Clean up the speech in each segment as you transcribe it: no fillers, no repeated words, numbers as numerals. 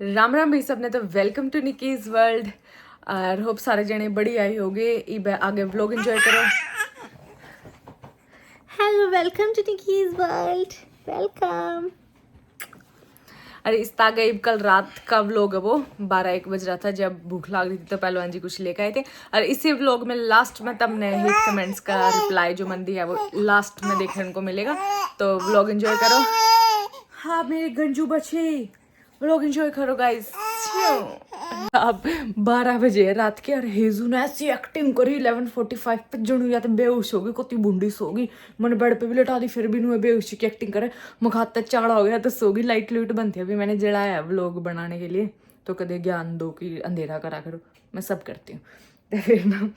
राम राम भाई सबने। तो वेलकम टू निकीज वर्ल्ड और होप सारे जने बड़ी आई होगे। आगे व्लॉग एंजॉय करो। Hello, welcome to Nikki's world, welcome. अरे इस गई कल रात का व्लॉग है, वो 12-1 बज रहा था जब भूख लग रही थी तो पहलवान जी कुछ लेकर आए थे। और इसी व्लॉग में लास्ट में तमने हिट कमेंट्स का रिप्लाई जो मन दिया है वो लास्ट में देखने को मिलेगा। तो व्लॉग एंजॉय करो। हाँ मेरे गंजू बच्चे, व्लॉग एंजॉय करो गाइस। अब 12 बजे है रात के और हेजू ने ऐसी एक्टिंग करी 11:45 पे जनू या तो बेहोश होगी कोती बुंडी सोगी। मैंने बेड पे भी लेटा दी फिर भी नुए बेहोश की एक्टिंग करे। मुखाता चाड़ा हो गया तो सोगी। लाइट लूट बनती है। अभी मैंने जलाया है व्लॉग बनाने के लिए तो कदे ज्ञान दो कि अंधेरा करा करो, मैं सब करती हूँ। तो फिर ना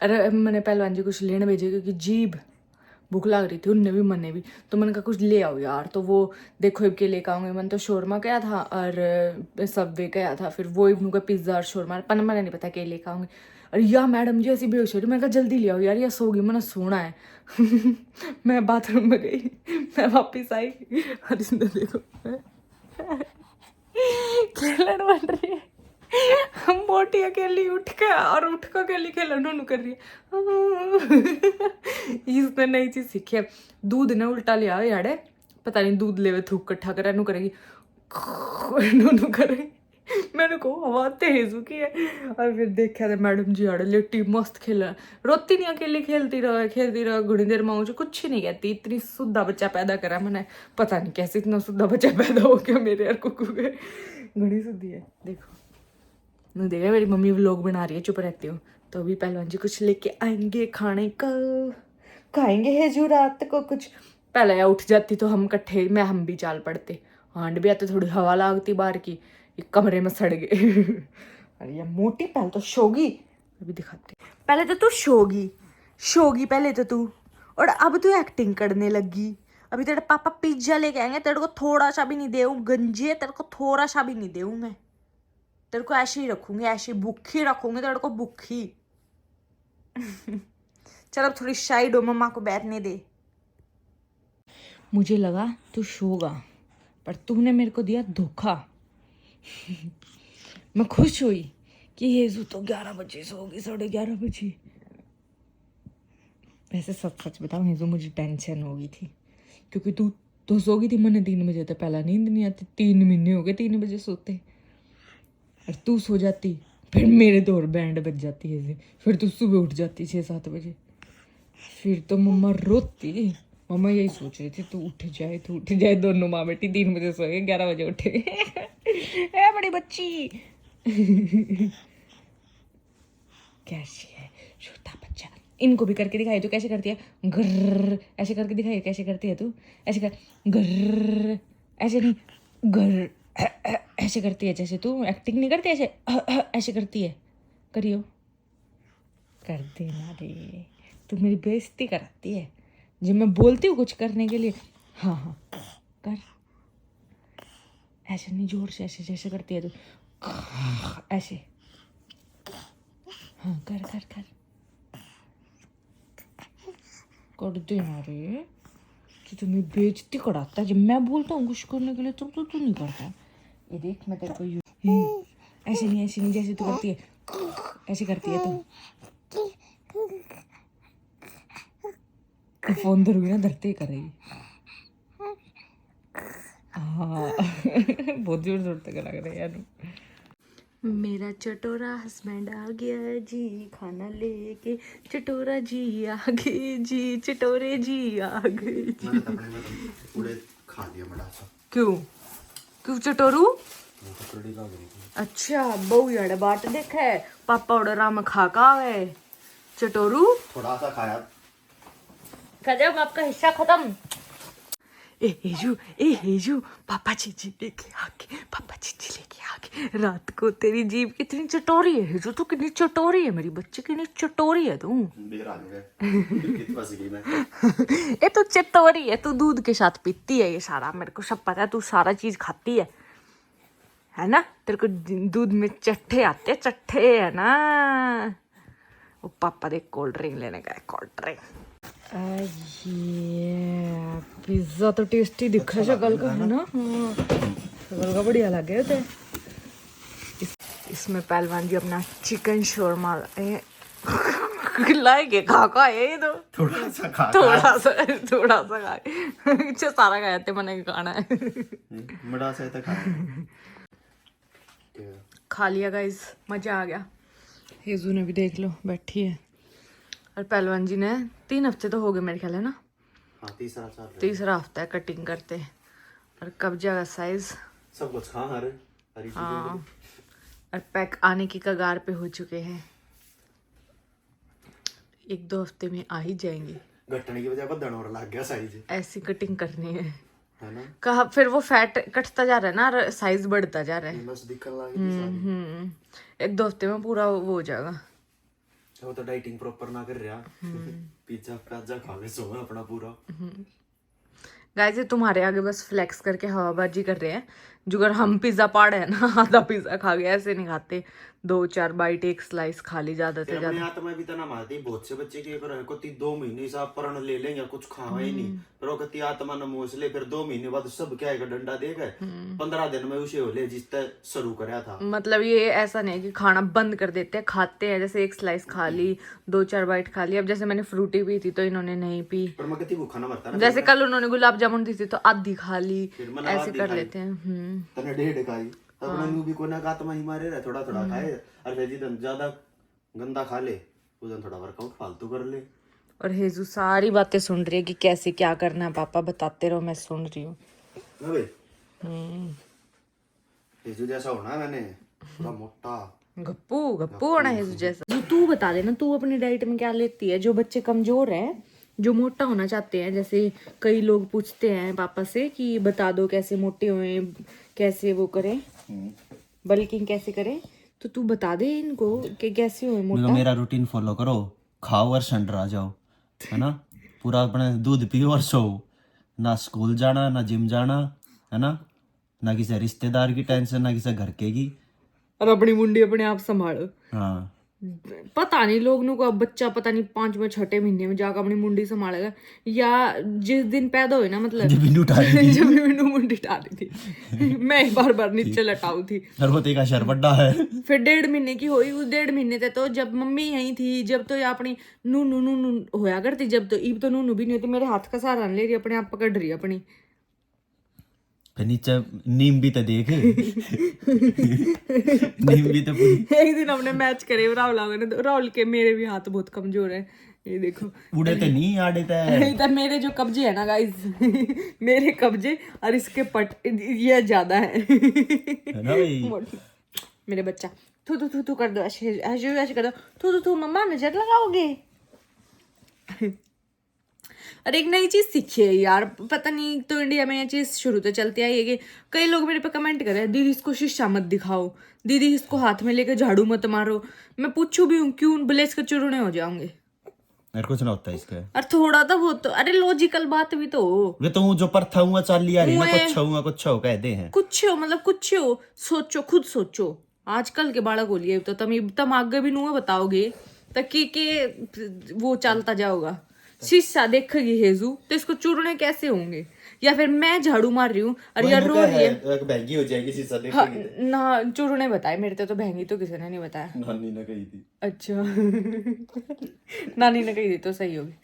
अरे मैंने पहलवान जी कुछ लेने भेजे क्योंकि जीभ भूख लग रही थी उनने भी मने भी। तो मैंने कहा कुछ ले आओ यार, तो वो देखो के लेकर आऊँगी। मैंने तो शोरमा गया था और सबवे गया था, फिर वो इब्नू का पिज्ज़ा और शोरमा पर मैंने नहीं पता के लेकर आऊँगी। और या मैडम जी ऐसी बेहोश हो रही, मैंने कहा जल्दी ले आओ यार या सोगी, मैंने सोना है। मैं बाथरूम में गई, मैं वापस आई और इसने देखो खेलन बन रही है। हम मोटी अकेली उठ के और उठ कर अकेली खेलन कर रही है। इसने नई चीज सीखी है। दूध ने उल्टा लिया याड़े, पता नहीं दूध लेवे थूक इकट्ठा करे नु करेगी नु करेगी। मैंने को हवा तेज की है। और फिर देखा था मैडम जी आड़े लेटी मस्त खेल रोती नहीं, अकेली खेलती रहा घुड़ी देर माऊ जो कुछ नहीं कहती। इतनी शुद्धा बच्चा पैदा करा मैंने, पता नहीं कैसे इतना शुद्धा बच्चा पैदा हो गया मेरे यार कुकू के। घड़ी शुद्धि है देखो। मैं देखा मेरी मम्मी व्लॉग बना रही है, चुप रहती हूँ। तो अभी पहलवान जी कुछ लेके आएंगे खाने का, खाएंगे है जो रात को कुछ। पहले या उठ जाती तो हम इकट्ठे में हम भी चाल पड़ते। हांड भी आते, थोड़ी हवा लागती बाहर की, ये कमरे में सड़ गए। अरे ये मोटी पहले तो शोगी, अभी दिखाती। पहले तो तू शोगी पहले तो तू, और अब तू एक्टिंग करने लगी। अभी तेरे पापा पिज्जा लेके आएंगे, तेरे को थोड़ा सा भी नहीं देऊँ गंजे, तेरे को थोड़ा सा भी नहीं देऊँ मैं। तेरे को ऐसे ही रखूंगी, ऐसे भूखी रखूंगी तेरे को, भूखी। चल अब थोड़ी शाइड हो, मम्मा को बैठने दे। मुझे लगा तू सोगा पर तूने मेरे को दिया धोखा। मैं खुश हुई कि हेजू तो 11 बजे सोगी, 11:30 बजे। वैसे सच बताऊं हेजू, मुझे टेंशन हो गई थी क्योंकि तू तो सोगी थी। मैंने 3 बजे तो पहला नींद नहीं आती, 3 महीने हो गए 3 बजे सोते। और तू सो जाती फिर मेरे तो और बैंड बज जाती है, फिर तू सुबह उठ जाती 6-7 बजे। फिर तो मम्मा रोती। मम्मा यही सोच रही थी तू उठ जाए। दोनों माँ बेटी 3 बजे सोए 11 बजे उठे। ए बड़ी बच्ची। कैसी है छोटा बच्चा। इनको भी करके दिखाई तू कैसे करती है, गर्र ऐसे करके दिखाई कैसे करती है तू। ऐसे कर, गर्र ऐसे नहीं, गर्र ऐसे करती है जैसे तू एक्टिंग नहीं करती, ऐसे ऐसे करती है। करियो, कर देना रे, तू मेरी बेइज्जती कराती है जब मैं बोलती हूँ कुछ करने के लिए। हाँ हाँ कर, ऐसे नहीं, जोर से ऐसे जैसे करती है तू, ऐसे। हाँ कर कर कर कर देना रे, तो तुम्हें बेइज्जती कराता है जब मैं बोलता हूँ कुछ करने के लिए तो तू नहीं करता। ये देख मैं तेरे को ऐसे नहीं जैसे तू करती है, ऐसे करती है तू। फोन धरूगी ना धरते ही करेगी। हाँ बहुत जोर जोर तक लग रहा है यार। मेरा चटोरा हस्बैंड आ गया जी, खाना लेके। चटोरा जी आ गए जी, चटोरे जी आ गए जी। पूरे खा लिया बड़ा सा। क्यों चटोरू? अच्छा बहु यार बाट देखा है पापा उड़ा राम खा का है चटोरू। थोड़ा सा खाया, खत्म आपका हिस्सा खत्म। ए हेजू पापा चीजी लेके आ गए रात को। तेरी जीभ कितनी चटोरी है हेजू, तू कितनी चटोरी है मेरी बच्ची, कितनी चटोरी है तू। ए तू चटोरी है, तू दूध के साथ पीती है ये सारा, मेरे को सब पता है। तू सारा चीज खाती है ना। तेरे को दूध में चट्टे आते, चट्टे है ना। वो पापा देख कोल्ड ड्रिंक लेने गए, कोल्ड ड्रिंक। पिज्जा तो टेस्टी दिख रहा है शक्ल का, है ना। शक्ल का बढ़िया लगे थे। इसमें पहलवान जी अपना चिकन शोरमा लाएंगे खा ये तो थोड़ा सा खा थोड़ा सा खा अच्छा सारा खाया थे मैंने खाना है बड़ा सा तो खाया खा लिया गाइस मजा आ गया। हेजू ने भी देख लो बैठी है और पहलवान जी ने 3 हफ्ते तो हो गए मेरे ख्याल है ना। हाँ तीसरा चल रहा तीसरा हफ्ता है कटिंग करते और कब्जा का साइज सब कुछ खा हर हरी चीजें हाँ और पैक आने की कगार पे हो चुके हैं। 1-2 हफ्ते में आ ही जाएंगे। घटने की वजह बदन और लग गया साइज ऐसी कटिंग करनी है ना कहा फिर वो फैट कटता जा रहा है ना साइज बढ़ता जा रहा है। बस दिखने लगी सारी 1-2 हफ्ते में पूरा वो हो जाएगा। वो तो डाइटिंग प्रॉपर ना कर रहा पिज्जा पिज्जा खा के सो अपना पूरा गाइस ये तुम्हारे आगे बस फ्लेक्स करके हवाबाजी कर रहे हैं। जो अगर हम पिज्जा पाड़े है ना आधा पिज्जा खा गए ऐसे नहीं खाते 2-4 बाइट एक स्लाइस खा ली ज्यादा से अपने ज्यादा। आत्मा भी तना मारती बहुत से बच्चे के पर को 2 महीने से आप प्रण ले लेंगे कुछ खावा ही नहीं पर वो कहती आत्मा न मोस ले फिर 2 महीने बाद सब क्या है डंडा देगा 15 दिन में उसे हो ले जिस तक शुरू कराया था। मतलब ये ऐसा नहीं कि खाना बंद कर देते हैं खाते हैं जैसे एक स्लाइस खा ली 2-4 बाइट खा ली। अब जैसे मैंने फ्रूटी पी थी तो इन्होंने नहीं पी पर मैं कहती भूखा ना मरता ना जैसे कल उन्होंने गुलाब जामुन दी थी तो आधी खा ली ऐसे कर लेते हैं। तने 1.5 खाई अपने नु भी कोना का आत्मा ही मारे रहा थोड़ा थोड़ा खाए और फिर जितन ज्यादा गंदा खा ले उधर थोड़ा वर्कआउट फालतू कर ले। और हेजू सारी बातें सुन रही है कि कैसे क्या करना है पापा बताते रहो मैं सुन रही हूँ। अबे हेजू जैसा होना मैंने पूरा मोटा गप्पू गप्पू होना हेजू जैसा। तू बता देना तू अपनी डाइट में क्या लेती है। जो बच्चे कमजोर हैं जो मोटा होना चाहते हैं जैसे कई लोग पूछते हैं पापा से कि बता दो कैसे मोटे हुए कैसे वो करें बल्किंग कैसे करें तो तू बता दे इनको कि कैसे हुए मोटा। मेरा रूटीन फॉलो करो खाओ और संडर आ जाओ है ना पूरा अपने दूध पियो और सो ना स्कूल जाना ना जिम जाना है ना किसी रिश्तेदार की टेंशन ना किसी घर के की और अपनी मुंडी अपने आप संभालो। हाँ पता नहीं लोग नु को बच्चा पता नहीं 5वें-6ठे महीने में जाकर अपनी मुंडी संभालेगा या जिस दिन पैदा हुए ना मतलब जब मैंने मुंडी उठा दी थी मैं बार नीचे लटाऊ थी सरबती का शर बड्डा है फिर 1.5 महीने की हुई उस 1.5 महीने तक तो जब मम्मी यहीं थी जब तो ये अपनी नू होया करती जब तो ईब तो नू भी नहीं होती मेरे हाथ का सहारा ले रही अपने आप पकड़ रही अपनी फिर नीचे नीम भी तो देखे नीम भी तो एक दिन हमने मैच करे राहुल के मेरे भी हाथ बहुत कमजोर है ये देखो उड़े तो नहीं आड़े तो मेरे जो कब्जे है ना गाइस मेरे कब्जे और इसके पट ये ज्यादा है ना भाई मेरे बच्चा थू कर दो ऐसे कर दो थू मम्मा नजर लगाओगे। और एक नई चीज सीखी है यार पता नहीं तो इंडिया में ये चीज शुरू तो चलती आई है कि कई लोग मेरे पे कमेंट कर रहे हैं दीदी इसको शीशा मत दिखाओ दीदी इसको हाथ में लेकर झाड़ू मत मारो। मैं पूछू भी हूँ क्यों बोले इसके चुरुने हो जाओगे यार कुछ ना होता है इसका और थोड़ा तो वो तो अरे लॉजिकल बात भी तो वे तो जो प्रथा हुआ चल लिया रही ना कुछ हो कहते हैं कुछ हो मतलब कुछ हो सोचो खुद सोचो आजकल के बालक बोलिए तो तुम आगे भी नुआ बताओगे ताकि के वो चलता जाओगा शीशा देखेगी हेजू तो इसको चूरने कैसे होंगे या फिर मैं झाड़ू मार रही हूँ और यार रो रही है बहंगी हो जाएगी शीशा हाँ, ना चूरने बताए मेरे तो बहंगी तो किसी ने नहीं बताया नानी ने कही थी। अच्छा नानी ने कही थी तो सही होगी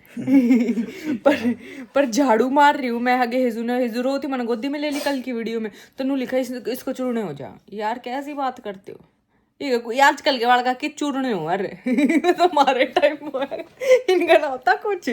पर झाड़ू मार रही हूँ मैं आगे हेजू रोती मैंने गोदी में ले ली कल की वीडियो में तो नू लिखा इसको चूरने हो जा यार कैसी बात करते हो आजकल के वाल का कि चूरने हो अरे तो हमारे टाइम में इनका ना होता कुछ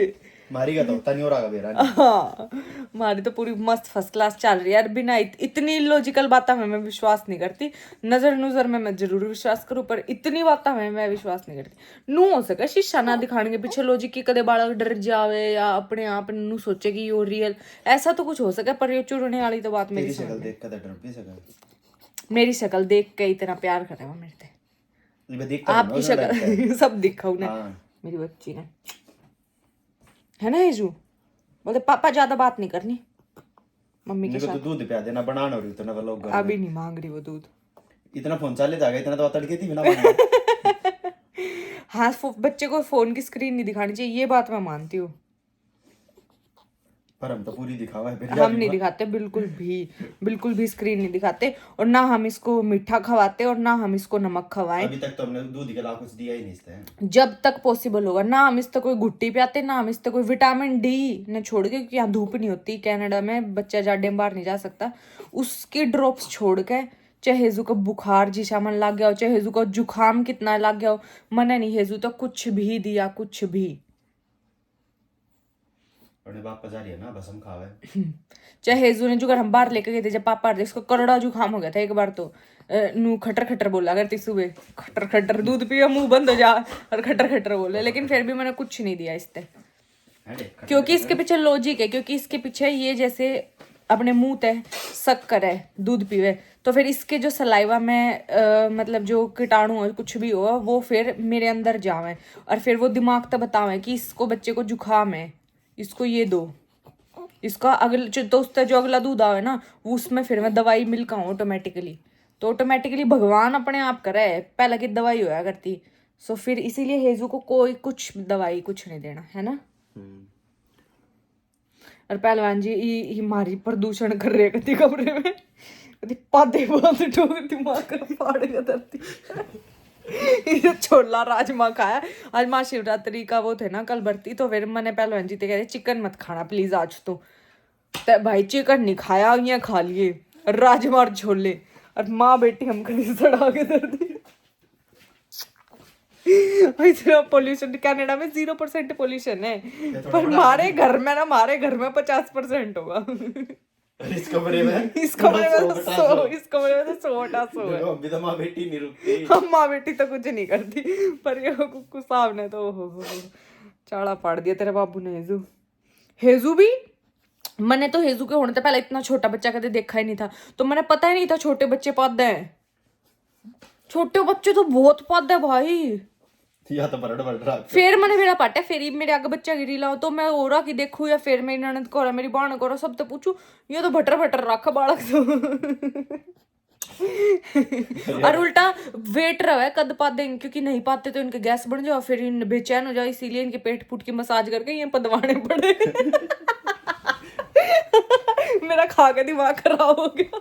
मारी का तो होता नहीं हो रहा बेरा हाँ हमारी तो पूरी मस्त फर्स्ट क्लास चल रही है यार बिना इतनी लॉजिकल बातें में मैं विश्वास नहीं करती नजर में मैं जरूर विश्वास करूँ पर इतनी बातें में मैं विश्वास नहीं करती नू हो सके शीशा ना दिखाने के पीछे लॉजिक की कदे बालक डर जावे या अपने आप नू सोचे कि यो रियल ऐसा तो कुछ हो सके पर ये चुरने वाली तो बात मेरी शक्ल देख कर डर भी सका मेरी शक्ल देख के इतना प्यार करे वो मेरे से आपकी शक्ल सब दिखा उन्हें मेरी बच्ची ने है ना हेजू बोलते पापा ज्यादा बात नहीं करनी मम्मी के साथ दूध पिया देना बनाना रही तो ना लोग अभी नहीं मांग रही वो दूध इतना फोन चले जाएगा इतना तो तड़के थी बिना हाँ बच्चे को फोन की स्क्रीन नहीं दिखानी चाहिए ये बात मैं मानती हूँ पर हम तो पूरी दिखावा है फिर हम नहीं दिखाते, बिल्कुल भी स्क्रीन नहीं दिखाते, और ना हम इसको मीठा खवाते और ना हम इसको नमक खवाएं। अभी तक तो हमने दूध के अलावा कुछ दिया ही नहीं इससे। जब तक पॉसिबल होगा ना हम इससे कोई गुट्टी पियाते, ना हम इससे कोई विटामिन डी ने छोड़ के, क्योंकि यहाँ धूप नहीं होती कनाडा में, बच्चा जाडे में बाहर नहीं जा सकता, उसकी ड्रॉप्स छोड़ के, चाहे हेजू को बुखार जिसा मन लग गया हो, चाहे हेजू को जुखाम कितना लग गया हो, मना नहीं हेजू तो कुछ भी दिया, कुछ भी। पापा जा रही है ना, बस हम खावे। चाहे हेजू ने जो घर हम बाहर लेके गए थे, जब पापा इसको करोड़ा जुखाम हो गया था एक बार, तो नू खटर खटर बोला करती सुबह, खटर खटर दूध पियो मुंह बंद हो जा, और खटर खटर बोले, लेकिन फिर भी मैंने कुछ नहीं दिया इससे, क्योंकि इसके पीछे लॉजिक है, क्योंकि इसके पीछे ये जैसे अपने मुंह तय शक्कर है, दूध पीवे तो फिर इसके जो सलाइवा में मतलब जो कीटाणु हो कुछ भी हो वो फिर मेरे अंदर जावे, और फिर वो दिमाग तक बतावे कि इसको बच्चे को जुखाम है, इसको ये दो, इसका अगले तो उसका जो अगला दूध आवे ना वो उसमें फिर मैं दवाई मिलका हूँ ऑटोमेटिकली, तो ऑटोमेटिकली भगवान अपने आप करे है, पहले की दवाई होया करती, सो फिर इसीलिए हेजू को कोई कुछ दवाई कुछ नहीं देना है ना। और पहलवान जी ये हमारी प्रदूषण कर रहे कति कमरे में, कति पादे बांध ठोक दिमाग फाड़ेगा धरती। ये छोला राजमा खाया, आज महाशिवरात्रि का वो थे ना कल भरती, तो फिर मैंने पहलवान जी से कह चिकन मत खाना प्लीज आज तो भाई चिकन नहीं खाया, ये खा लिए राजमा और छोले, और माँ बेटी हम कहीं सड़ा के धरती। इतना पोल्यूशन कनाडा में 0% पोल्यूशन है, पर हमारे घर में ना, हमारे घर में 50% होगा। इस कमरे में तो 100 है। अभी तो माँ बेटी नहीं रुकती, हम माँ बेटी तो कुछ नहीं करती, पर ये कुकू साहब ने तो हो चाड़ा पाड़ दिया तेरे बाबू ने। हेजू भी मैंने तो हेजू के होने से पहले इतना छोटा बच्चा कभी देखा ही नहीं था, तो मैंने पता ही नहीं था छोटे बच्चे पौधे हैं, छोटे बच्चे तो बहुत पौधे है भाई, या तो बरड़ रहा। फिर मैंने मेरा पाटा फिर मेरे आगे बच्चा गिरी लाओ, तो मैं ओरा की देखू या फिर मेरी ननद को मेरी बहन को सब तो पूछू, ये तो भटर भटर रखा बालक तो और उल्टा वेट रहा है कद पा देंगे, क्योंकि नहीं पाते तो इनके गैस बन जाओ, फिर इन बेचैन हो जाओ, इसीलिए इनके पेट फूट की मसाज करके ये पदवाने पड़े। मेरा खा के दिमाग खराब हो गया।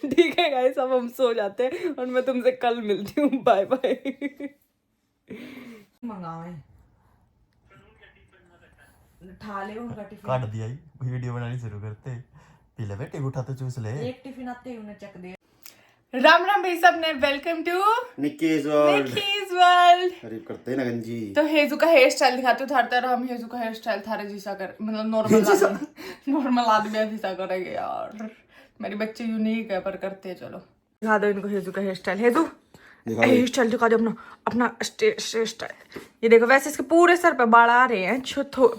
ठीक है गाइस, अब हम सो जाते हैं और मैं तुमसे कल मिलती हूँ, बाय बाय। मंगावे ठा ले उनका टिफिन, काट दिया ही, वीडियो बनानी शुरू करते, पी ले बेटे उठा तो चूस ले, एक टिफिन आते ही उन्हें चक दे। राम राम भाई सब ने, वेलकम टू निक्कीज वर्ल्ड। अरे करते हैं ना गंजी। तो हेजू का हेयर स्टाइल दिखाती हूँ थारता, और हम हेजू का हेयर स्टाइल थारे जैसा कर, मतलब नॉर्मल आदमी ऐसा करेंगे यार, मेरी बच्चे यूनिक है पर करते हैं। चलो दिखा दो इनको हेजू का हेयर स्टाइल, हेजू हेयर स्टाइल दिखा दो अपना स्टाइल। ये देखो, वैसे इसके पूरे सर पे बाल आ रहे हैं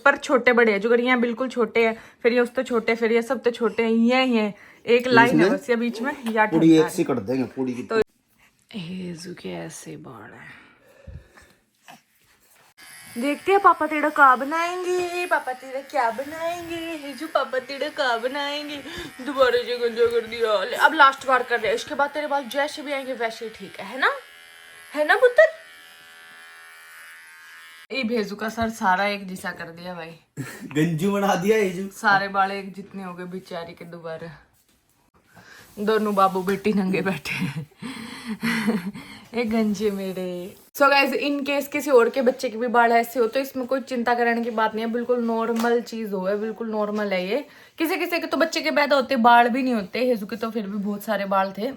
पर छोटे बड़े हैं, जो यहाँ बिल्कुल छोटे हैं, फिर ये उस तो छोटे, फिर ये सब तो छोटे हैं, ये हैं एक लाइन है बस ये बीच में, या पूरी एक सी कर देंगे पूरी की। तो हेजू के ऐसे बाल हैं, देखते हैं पापा तेरा क्या बनाएंगे, पापा तेरा क्या बनाएंगे, हेजू पापा तेरा क्या बनाएंगे। दोबारा से गंजा कर दिया, अब लास्ट बार कर रहे हैं, इसके बाद तेरे बाल जैसे भी आएंगे वैसे ठीक है ना, है ना पुत्र। ये भेजू का सर सारा एक जैसा कर दिया भाई, गंजू बना दिया हेजू, सारे बाल एक जितने हो गए बेचारी के, दोबारा दोनों बाबू बेटी नंगे बैठे हैं। एक गंजे मेरे। सो गाइस, इन केस किसी और के बच्चे के भी बाल ऐसे हो तो इसमें कोई चिंता करने की बात नहीं है, बिल्कुल नॉर्मल चीज हो है, बिल्कुल नॉर्मल है ये। किसी किसी के तो बच्चे के पैदा होते बाल भी नहीं होते, हेजू के तो फिर भी बहुत सारे बाल थे।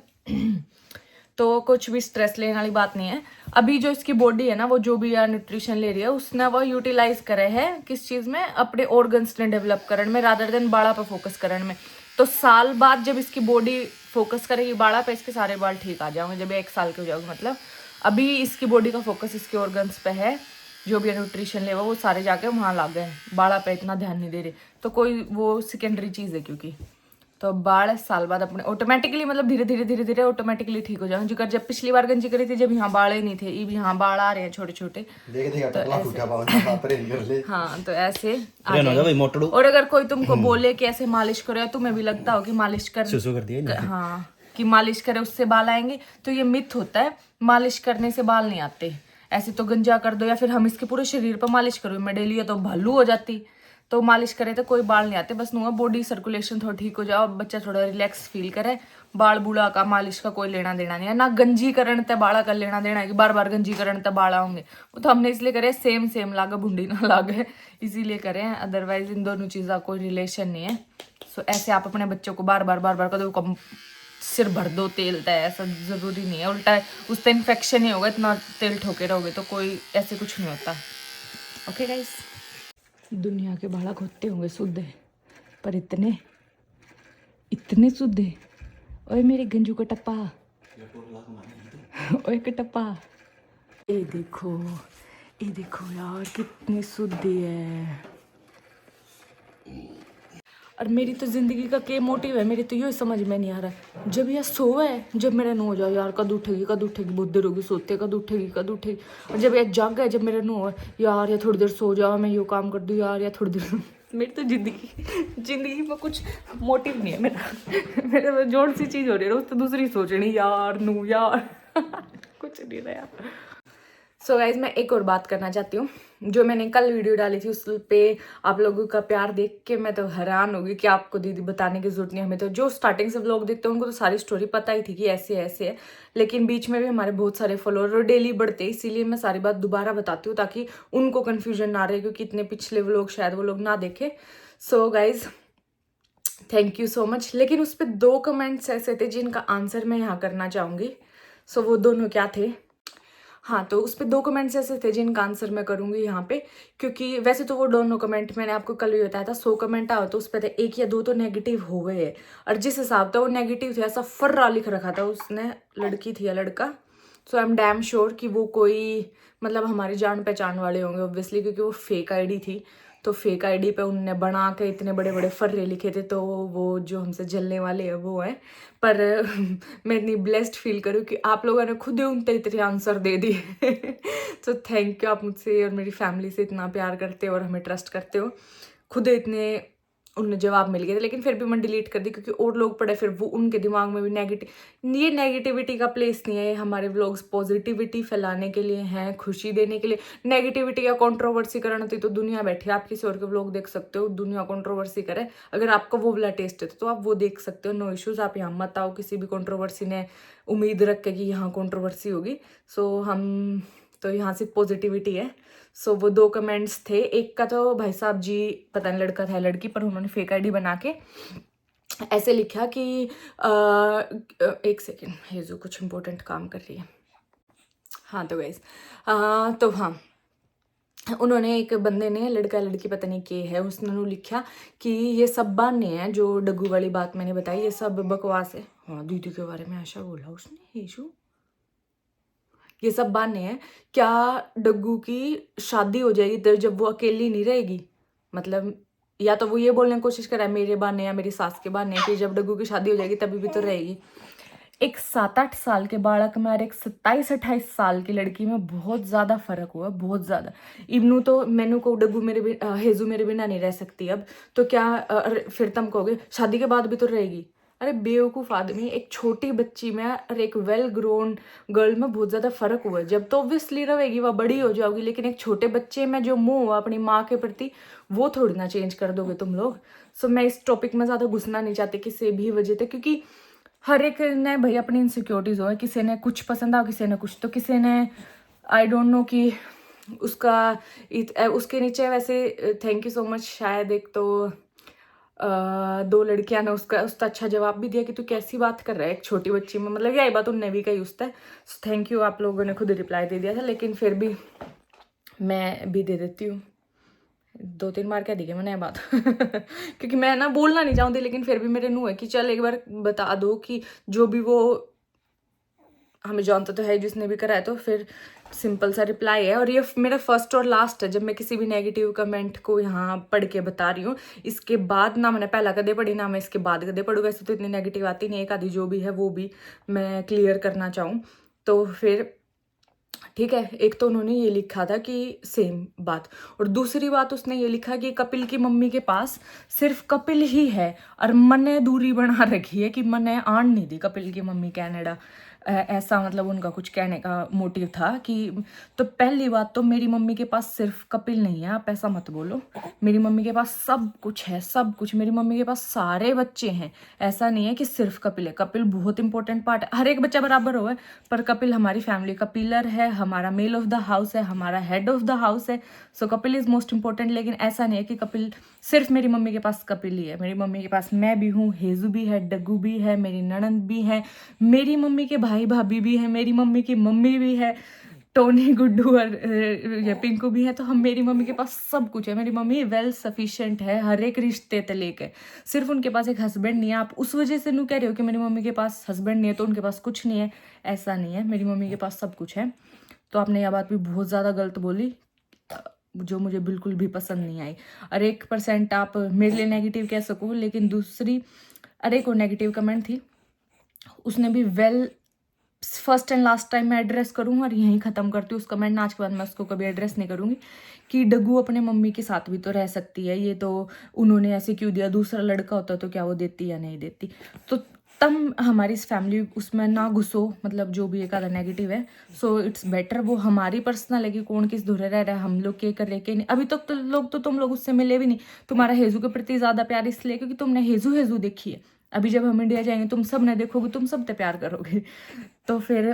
तो कुछ भी स्ट्रेस लेने वाली बात नहीं है। अभी जो इसकी बॉडी है ना, वो जो भी यार न्यूट्रिशन ले रही है उसने वो यूटिलाइज करे है किस चीज में, अपने ऑर्गन्स ने डेवलप करने में, रादर देन बाड़ा पर फोकस करने में। तो साल बाद जब इसकी बॉडी फोकस करेगी बाड़ा पे, इसके सारे बाल ठीक आ जाएंगे जब 1 साल के हो जाओगे। मतलब अभी इसकी बॉडी का फोकस इसके ऑर्गन्स पे है, जो भी न्यूट्रिशन ले वो सारे जाके वहाँ ला गए, बाड़ा पे इतना ध्यान नहीं दे रहे, तो कोई वो सेकेंडरी चीज़ है क्योंकि। तो बाल साल बाद अपने ऑटोमेटिकली, मतलब धीरे धीरे ऑटोमेटिकली ठीक हो जाएंगे। जिक्र जब पिछली बार गंजी करी थी जब यहाँ बाल नहीं थे, अब यहाँ बाल आ रहे हैं छोटे छोटे। हाँ, तो ऐसे और अगर कोई तुमको बोले कि ऐसे मालिश करो, या तुम्हें भी लगता हो कि मालिश कर हाँ कि मालिश करे उससे बाल आएंगे, तो ये मिथ होता है, मालिश करने से बाल नहीं आते। ऐसे तो गंजा कर दो या फिर हम इसके पूरे शरीर पर मालिश करो मैं डेली, तो भालू हो जाती। तो मालिश करें तो कोई बाल नहीं आते, बस नुआ बॉडी सर्कुलेशन थोड़ा ठीक हो जाओ, बच्चा थोड़ा रिलैक्स फील करे। बाल बूढ़ा का मालिश का कोई लेना देना नहीं है, ना गंजीकरण ते बाला का लेना देना है कि बार बार गंजीकरण ते बाल होंगे। वो तो हमने इसलिए करे सेम लागे, भुंडी ना लागे, इसीलिए करें। अदरवाइज इन दोनों चीज़ का कोई रिलेशन नहीं है। सो ऐसे आप अपने बच्चों को बार बार कदों कम सिर भर दो तेल तय, ऐसा ज़रूरी नहीं है। उल्टा उससे इन्फेक्शन ही होगा, इतना तेल ठोके रहोगे तो कोई ऐसे कुछ नहीं होता। ओके गाइस, दुनिया के बाड़ा खोते होंगे शुद्ध है, पर इतने शुद्ध है। ओए मेरे गंजू का टप्पा, ओए का टप्पा, ये देखो यार कितनी शुद्ध है। और मेरी तो ज़िंदगी का क्या मोटिव है, मेरी तो ये समझ में नहीं आ रहा। जब यह सोए है, जब मेरा नो हो जाए यार कद उठेगी बहुत देर होगी सोते, कद उठेगी। और जब यह जाग है, जब मेरा नो हो यार या थोड़ी देर सो जाओ, मैं यो काम कर दूँ यार या थोड़ी देर। मेरी तो जिंदगी में कुछ मोटिव नहीं है मेरा तो जोड़ सी चीज़ हो रही है रोज, तो दूसरी सोचनी यार नू यार कुछ नहीं रहा यार। सो गाइज मैं एक और बात करना चाहती हूँ। जो मैंने कल वीडियो डाली थी उस पे आप लोगों का प्यार देख के मैं तो हैरान होगी कि आपको दीदी बताने की जरूरत नहीं। हमें तो जो स्टार्टिंग से व्लॉग देखते हैं उनको तो सारी स्टोरी पता ही थी कि ऐसे है, लेकिन बीच में भी हमारे बहुत सारे फॉलोअर डेली बढ़ते, इसीलिए मैं सारी बात दोबारा बताती हूँ ताकि उनको कन्फ्यूजन ना रहे, क्योंकि इतने पिछले व्लॉग शायद वो लोग ना देखे। So guys thank you so much. लेकिन उस पर 2 कमेंट्स ऐसे थे जिनका आंसर मैं यहाँ करना चाहूँगी। सो वो दोनों क्या थे? हाँ, तो उस पर 2 कमेंट्स ऐसे थे जिनका आंसर मैं करूँगी यहाँ पे, क्योंकि वैसे तो वो दोनों कमेंट मैंने आपको कल भी बताया था 100 कमेंट आओ तो उस पर 1 या 2 तो नेगेटिव हो गए हैं। और जिस हिसाब से वो नेगेटिव थे ऐसा फर्रा लिख रखा था उसने, लड़की थी या लड़का। सो आई एम डैम श्योर कि वो कोई मतलब हमारी जान पहचान वाले होंगे ऑब्वियसली, क्योंकि वो फेक आईडी थी। तो फेक आईडी पे उनने बना के इतने बड़े बड़े फर्रे लिखे थे, तो वो जो हमसे जलने वाले हैं वो है। पर मैं इतनी ब्लेस्ड फील करूँ कि आप लोगों ने खुद ही उनते इतने आंसर दे दिए। तो थैंक यू, आप मुझसे और मेरी फैमिली से इतना प्यार करते हो और हमें ट्रस्ट करते हो। खुद इतने उन्हें जवाब मिल गए थे, लेकिन फिर भी मैं डिलीट कर दी क्योंकि और लोग पढ़े, फिर वो उनके दिमाग में भी ये नेगेटिविटी का प्लेस नहीं है। हमारे व्लॉग्स पॉजिटिविटी फैलाने के लिए हैं, खुशी देने के लिए। नेगेटिविटी या कंट्रोवर्सी करना होती तो दुनिया बैठी है, आप किसी और के व्लॉग देख सकते हो, दुनिया कंट्रोवर्सी करे। अगर आपका वो वाला टेस्ट है तो आप वो देख सकते हो, नो इश्यूज। आप यहाँ मत आओ किसी भी कंट्रोवर्सी ने उम्मीद रख के कि यहाँ कंट्रोवर्सी होगी। सो हम तो यहाँ से पॉजिटिविटी है। सो वो 2 कमेंट्स थे। एक का तो भाई साहब जी पता नहीं लड़का था या लड़की, पर उन्होंने फेक आईडी बना के ऐसे लिखा कि एक सेकेंड, ये जो कुछ इम्पोर्टेंट काम कर रही है। हाँ तो गाइस तो हाँ, उन्होंने एक बंदे ने, लड़का लड़की पता नहीं के है, उसने लिखा कि ये सब बहाने हैं, जो डग्गू वाली बात मैंने बताई ये सब बकवास है। हाँ दीदी के बारे में ऐसा बोला उसने, ये सब बहाने हैं। क्या डग्गू की शादी हो जाएगी तो जब वो अकेली नहीं रहेगी? मतलब या तो वो ये बोलने की कोशिश कर रहा है मेरे बहाने या मेरी सास के बहाने कि जब डग्गू की शादी हो जाएगी तभी भी तो रहेगी। एक 7-8 साल के बालक में और एक 27-28 साल की लड़की में बहुत ज़्यादा फर्क हुआ, बहुत ज़्यादा। इब्नू तो मैनू को डग्गू हेजू मेरे बिना नहीं रह सकती अब, तो क्या फिर तुम कहोगे शादी के बाद भी तो रहेगी? अरे बेवकूफ़ आदमी, एक छोटी बच्ची में और एक वेल ग्रोन गर्ल में बहुत ज़्यादा फर्क हुआ है। जब तो ऑब्वियसली रहेगी, वह बड़ी हो जाओगी, लेकिन एक छोटे बच्चे में जो मोह हुआ अपनी माँ के प्रति वो थोड़ी ना चेंज कर दोगे तुम लोग। सो मैं इस टॉपिक में ज़्यादा घुसना नहीं चाहती किसी भी वजह से, क्योंकि हर एक ने भाई अपनी इनसिक्योरिटीज़ हो, किसी ने कुछ पसंद आ, किसी ने कुछ, तो किसी ने आई डोंट नो कि उसके नीचे वैसे थैंक यू सो मच, शायद एक तो 2 लड़कियां ने उसका अच्छा जवाब भी दिया कि तू कैसी बात कर रहा है एक छोटी बच्ची में, मतलब यही बात उनने भी कही उससे। थैंक यू, आप लोगों ने खुद रिप्लाई दे दिया था, लेकिन फिर भी मैं भी दे देती हूँ। 2-3 बार कह दी है मैंने बात क्योंकि मैं ना बोलना नहीं चाहती, लेकिन फिर भी मेरे मुँह है कि चल एक बार बता दो कि जो भी वो हमें जानता तो है जिसने भी कराया, तो फिर सिंपल सा रिप्लाई है। और ये मेरा फर्स्ट और लास्ट है जब मैं किसी भी नेगेटिव कमेंट को यहाँ पढ़ के बता रही हूँ। इसके बाद ना मैंने पहला कदे पढ़ी ना मैं इसके बाद कदे पढ़ूँ। वैसे तो इतनी नेगेटिव आती नहीं, एक आधी जो भी है वो भी मैं क्लियर करना चाहूँ तो फिर ठीक है। एक तो उन्होंने ये लिखा था कि सेम बात, और दूसरी बात उसने ये लिखा कि कपिल की मम्मी के पास सिर्फ कपिल ही है और मने दूरी बना रखी है कि मने आन नहीं दी कपिल की मम्मी कनाडा। ऐसा मतलब उनका कुछ कहने का मोटिव था कि तो पहली बात तो मेरी मम्मी के पास सिर्फ कपिल नहीं है, आप ऐसा मत बोलो। मेरी मम्मी के पास सब कुछ है, सब कुछ। मेरी मम्मी के पास सारे बच्चे हैं, ऐसा नहीं है कि सिर्फ कपिल है। कपिल बहुत इंपॉर्टेंट पार्ट है, हर एक बच्चा बराबर हो है, पर कपिल हमारी फैमिली का पिलर है, हमारा मेल ऑफ द हाउस है, हमारा हेड ऑफ द हाउस है। सो कपिल इज मोस्ट इंपॉर्टेंट। लेकिन ऐसा नहीं है कि कपिल सिर्फ मेरी मम्मी के पास कपिल ही है। मेरी मम्मी के पास मैं भी हूँ, हेजू भी है, डग्गू भी है, मेरी ननंद भी है, मेरी मम्मी के भाई भाभी भी है, मेरी मम्मी की मम्मी भी है, टोनी, गुड्डू और ये पिंकू भी है। तो हम मेरी मम्मी के पास सब कुछ है। मेरी मम्मी वेल सफिशिएंट है हर एक रिश्ते ते लेके। सिर्फ उनके पास एक हस्बैंड नहीं है। आप उस वजह से नहीं कह रहे हो कि मेरी मम्मी के पास हस्बैंड नहीं है तो उनके पास कुछ नहीं है, ऐसा नहीं है। मेरी मम्मी के पास सब कुछ है। तो आपने यह बात भी बहुत ज़्यादा गलत बोली, जो मुझे बिल्कुल भी पसंद नहीं आई। और 1% आप मेरे लिए नेगेटिव कह सको, लेकिन दूसरी अरे को नेगेटिव कमेंट थी, उसने भी well first and last time मैं एड्रेस करूँ और यहीं ख़त्म करती हूँ उस कमेंट। आज के बाद मैं उसको कभी एड्रेस नहीं करूँगी कि डग्गू अपने मम्मी के साथ भी तो रह सकती है, ये तो उन्होंने ऐसे क्यों दिया, दूसरा लड़का होता तो क्या वो देती या नहीं देती। तो तब हमारी इस फैमिली उसमें ना घुसो, मतलब जो भी एक आधा नेगेटिव है। सो इट्स बेटर, वो हमारी पर्सनल है कि कौन किस धुरे रह रहा है, हम लोग के कर रहे के नहीं। अभी तक तो लोग तो तुम लोग उससे मिले भी नहीं। तुम्हारा हेजू के प्रति ज़्यादा प्यार इसलिए क्योंकि तुमने हेजू देखी है। अभी जब हम इंडिया जाएंगे तुम सब ने देखोगे, तुम सब पे प्यार करोगे। तो फिर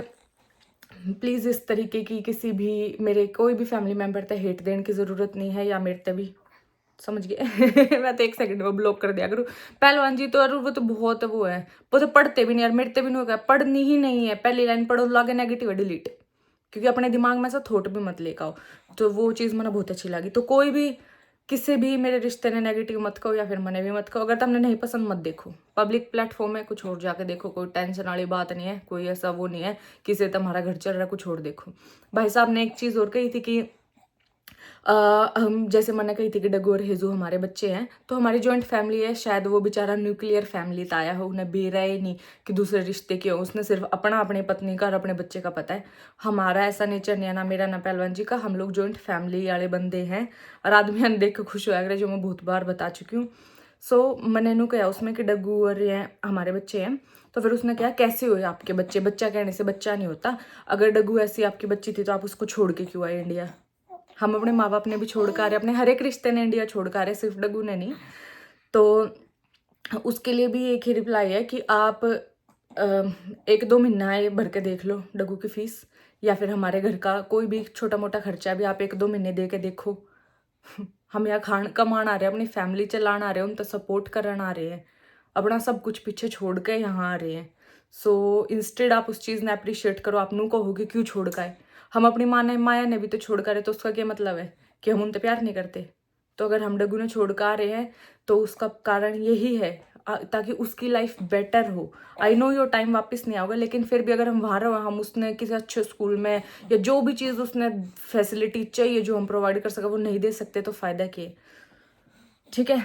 प्लीज़ इस तरीके की किसी भी मेरे कोई भी फैमिली मेम्बर तक हेट देने की ज़रूरत नहीं है, या मेरे तक भी समझ गए। मैं तो 1 सेकंड में ब्लॉक कर दिया करूँ। पहलवान जी तो और वो तो बहुत वो है, वो तो पढ़ते भी नहीं यार, मेरे भी नहीं होगा, पढ़नी ही नहीं है। पहली लाइन पढ़ो, लागे नेगेटिव है डिलीट, क्योंकि अपने दिमाग में से थॉट भी मत लेकर आओ। तो वो चीज़ मैंने बहुत अच्छी लगी। तो कोई भी किसी भी मेरे रिश्ते ने नेगेटिव मत कहो, या फिर मैंने भी मत कहो। अगर तुमने नहीं पसंद मत देखो, पब्लिक प्लेटफॉर्म है, कुछ और जाके देखो, कोई टेंशन वाली बात नहीं है, कोई ऐसा वो नहीं है किसी तुम्हारा घर चल रहा है, कुछ और देखो। भाई साहब ने एक चीज़ और कही थी कि हम जैसे मैंने कही थी कि डग्गू और हेजू हमारे बच्चे हैं, तो हमारी जॉइंट फैमिली है। शायद वो बेचारा न्यूक्लियर फैमिली तो आया हो, उन्हें बेरा ही नहीं कि दूसरे रिश्ते के हो, उसने सिर्फ अपना अपनी पत्नी का और अपने बच्चे का पता है। हमारा ऐसा नेचर नहीं है, ना मेरा ना पहलवान जी का। हम लोग जॉइंट फैमिली वाले बंदे हैं, और आदमी देख कर खुश हुआ करे, जो मैं बहुत बार बता चुकी हूँ। सो मैंने नू कहा उसमें कि डग्गू और ये हमारे बच्चे हैं। तो फिर उसने कहा कैसे हुए आपके बच्चे, बच्चा कहने से बच्चा नहीं होता। अगर डग्गू ऐसी आपकी बच्ची थी तो आप उसको छोड़ के क्यों आए इंडिया। हम अपने माँ बाप ने भी छोड़ कर आ रहे, अपने हर एक रिश्ते ने इंडिया छोड़ कर आ रहे, सिर्फ डग्गू ने नहीं। तो उसके लिए भी एक ही रिप्लाई है कि आप 1-2 महीना ये भर के देख लो डग्गू की फीस, या फिर हमारे घर का कोई भी छोटा मोटा खर्चा भी आप 1-2 महीने दे के देखो। हम यहाँ खान कमान आ रहे हैं, अपनी फैमिली चलान आ रहे हैं, उन तो सपोर्ट करना आ रहे हैं, अपना सब कुछ पीछे छोड़ के यहाँ आ रहे हैं। सो इंस्टेड आप उस चीज़ ने अप्रिशिएट करो, आप नू कहोगे क्यों छोड़ का है। हम अपनी माया ने भी तो छोड़ कर है, तो उसका क्या मतलब है कि हम उनसे प्यार नहीं करते। तो अगर हम डग्गू ने छोड़ कर आ रहे हैं तो उसका कारण यही है, ताकि उसकी लाइफ बेटर हो। आई नो योर टाइम वापस नहीं आओगे, लेकिन फिर भी अगर हम वहाँ रहो, हम उसने किसी अच्छे स्कूल में या जो भी चीज़ उसने फैसिलिटी चाहिए जो हम प्रोवाइड कर सके वो नहीं दे सकते, तो फ़ायदा क्या है। ठीक है,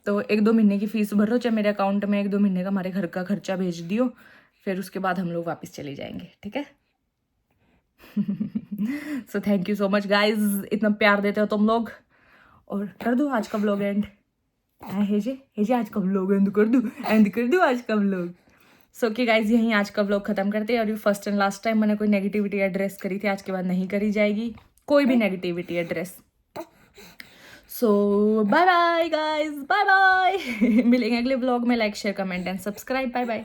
तो 1-2 महीने की फीस भरो, चाहे मेरे अकाउंट में 1-2 महीने का हमारे घर का खर्चा भेज दियो, फिर उसके बाद हम लोग वापस चले जाएंगे। ठीक है। So thank you so much guys, इतना प्यार देते हो तुम लोग। और कर दो आज का व्लॉग एंड। हेजे आज का व्लॉग एंड कर दूँ आज का व्लॉग। सो कि गाइज यहीं आज का व्लॉग खत्म करते हैं। और ये फर्स्ट एंड लास्ट टाइम मैंने कोई नेगेटिविटी एड्रेस करी थी, आज के बाद नहीं करी जाएगी कोई भी negativity address. So bye bye guys, bye bye. मिलेंगे अगले व्लॉग में। Like share comment and subscribe. Bye bye.